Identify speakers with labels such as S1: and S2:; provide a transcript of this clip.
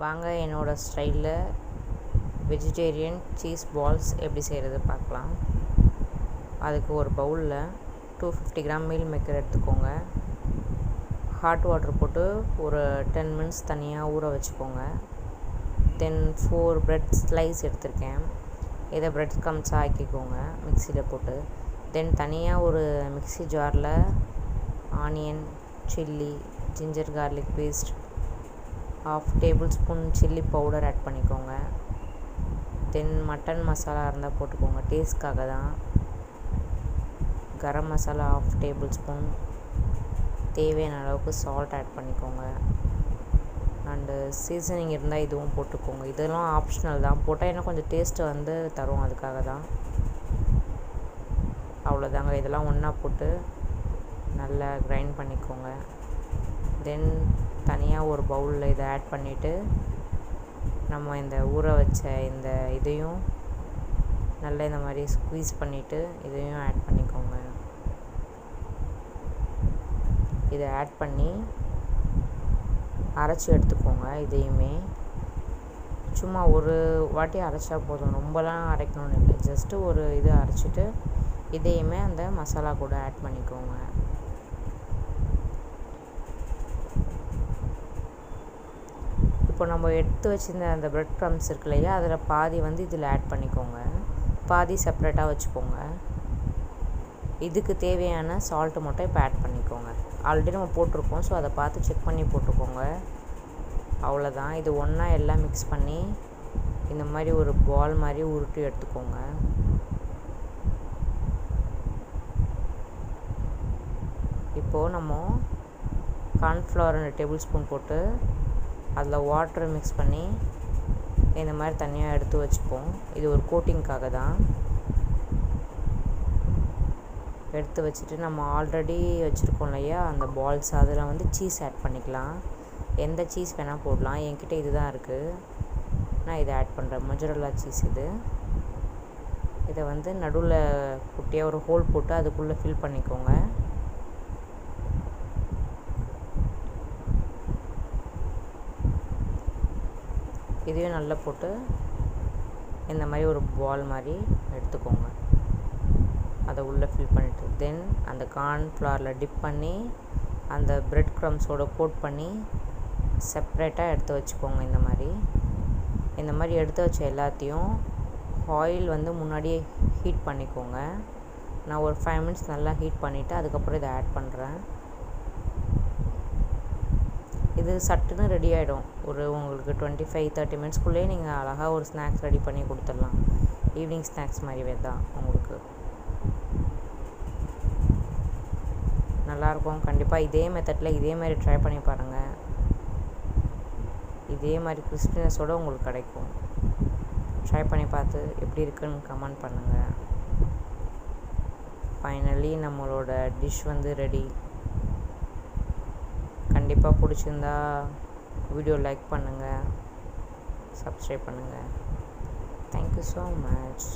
S1: வாங்க என்னோடய ஸ்டைலில் வெஜிடேரியன் சீஸ் பால்ஸ் எப்படி செய்கிறது பார்க்கலாம். அதுக்கு ஒரு பவுலில் 250 கிராம் மீல் மேக்கர் எடுத்துக்கோங்க. ஹாட் வாட்டர் போட்டு ஒரு 10 மினிட்ஸ் தனியாக ஊற வச்சுக்கோங்க. தென் 4 பிரெட் ஸ்லைஸ் எடுத்திருக்கேன். இதை பிரெட் க்ரம்ஸாக ஆக்கிக்கோங்க மிக்சியில் போட்டு. தென் தனியாக ஒரு மிக்ஸி ஜாரில் onion, chilli, ginger garlic paste, 1/2 table spoon chilli powder add பண்ணிக்கோங்க. தென் மட்டன் மசாலா இருந்தால் போட்டுக்கோங்க, டேஸ்ட்காக தான். கரம் மசாலா 1/2 டேபிள் ஸ்பூன், தேவையான அளவுக்கு சால்ட் ஆட் பண்ணிக்கோங்க. அண்டு சீசனிங் இருந்தால் இதுவும் போட்டுக்கோங்க. இதெல்லாம் ஆப்ஷனல் தான், போட்டால் இன்னும் கொஞ்சம் டேஸ்ட்டு வந்து தரும், அதுக்காக தான். அவ்வளோதாங்க. இதெல்லாம் ஒன்றா போட்டு நல்லா கிரைண்ட் பண்ணிக்கோங்க. தென் தனியாக ஒரு பவுலில் இதை ஆட் பண்ணிவிட்டு நம்ம இந்த ஊற வச்ச இந்த இதையும் நல்லா இந்த மாதிரி ஸ்குவீஸ் பண்ணிவிட்டு இதையும் ஆட் பண்ணிக்கோங்க. இதை ஆட் பண்ணி அரைச்சி எடுத்துக்கோங்க. இதையுமே சும்மா ஒரு வாட்டி அரைச்சா போதும், ரொம்பலாம் அரைக்கணும்னு இல்லை. ஜஸ்ட்டு ஒரு இதை அரைச்சிட்டு இதையுமே அந்த மசாலா கூட ஆட் பண்ணிக்கோங்க. இப்போ நம்ம எடுத்து வச்சுருந்த அந்த பிரெட் க்ரம்ஸ் இருக்கு இல்லையா, அதில் பாதி வந்து இதில் ஆட் பண்ணிக்கோங்க, பாதி செப்ரேட்டாக வச்சுக்கோங்க. இதுக்கு தேவையான சால்ட்டு மட்டும் இப்போ ஆட் பண்ணிக்கோங்க. ஆல்ரெடி நம்ம போட்டிருக்கோம், ஸோ அதை பார்த்து செக் பண்ணி போட்டுக்கோங்க. அவ்வளோதான். இது ஒன்றா எல்லாம் மிக்ஸ் பண்ணி இந்த மாதிரி ஒரு பால் மாதிரி உருட்டி எடுத்துக்கோங்க. இப்போது நம்ம கார்ன்ஃப்ளவர் 2 டேபிள் ஸ்பூன் போட்டு அதில் வாட்டர் மிக்ஸ் பண்ணி இந்த மாதிரி தனியாக எடுத்து வச்சுப்போம். இது ஒரு கோட்டிங்காக தான். எடுத்து வச்சுட்டு நம்ம ஆல்ரெடி வச்சுருக்கோம் இல்லையா அந்த பால்ஸ், அதில் வந்து சீஸ் ஆட் பண்ணிக்கலாம். எந்த சீஸ் வேணால் போடலாம். என்கிட்ட இது தான் இருக்குது, நான் இதை ஆட் பண்ணுறேன். மொஜரல்லா சீஸ் இது. இதை வந்து நடுவில் குட்டியாக ஒரு ஹோல் போட்டு அதுக்குள்ளே ஃபில் பண்ணிக்கோங்க. இதையும் நல்லா போட்டு இந்த மாதிரி ஒரு பால் மாதிரி எடுத்துக்கோங்க. அதை உள்ளே ஃபில் பண்ணிவிட்டு தென் அந்த கார்ன்ஃப்ளவரில் டிப் பண்ணி அந்த பிரெட் க்ரம்ஸோடு கோட் பண்ணி செப்ரேட்டாக எடுத்து வச்சுக்கோங்க. இந்த மாதிரி எடுத்து வச்ச எல்லாத்தையும் ஆயில் வந்து முன்னாடியே ஹீட் பண்ணிக்கோங்க. நான் ஒரு 5 மினிட்ஸ் நல்லா ஹீட் பண்ணிவிட்டு அதுக்கப்புறம் இதை ஆட் பண்ணுறேன். இது சட்டுன்னு ரெடி ஆகிடும். உங்களுக்கு 25-30 மினிட்ஸ்க்குள்ளேயே நீங்கள் அழகாக ஒரு ஸ்நாக்ஸ் ரெடி பண்ணி கொடுத்துடலாம். ஈவினிங் ஸ்நாக்ஸ் மாதிரிவே தான் உங்களுக்கு நல்லாயிருக்கும். கண்டிப்பாக இதே மெத்தடில் இதே மாதிரி ட்ரை பண்ணி பாருங்கள். இதே மாதிரி கிறிஸ்பினஸோடு உங்களுக்கு கிடைக்கும். ட்ரை பண்ணி பார்த்து எப்படி இருக்குன்னு கமெண்ட் பண்ணுங்கள். ஃபைனலி நம்மளோட டிஷ் வந்து ரெடி. கண்டிப்பாக பிடிச்சிருந்தா வீடியோ லைக் பண்ணுங்கள், சப்ஸ்கிரைப் பண்ணுங்கள். Thank you so much.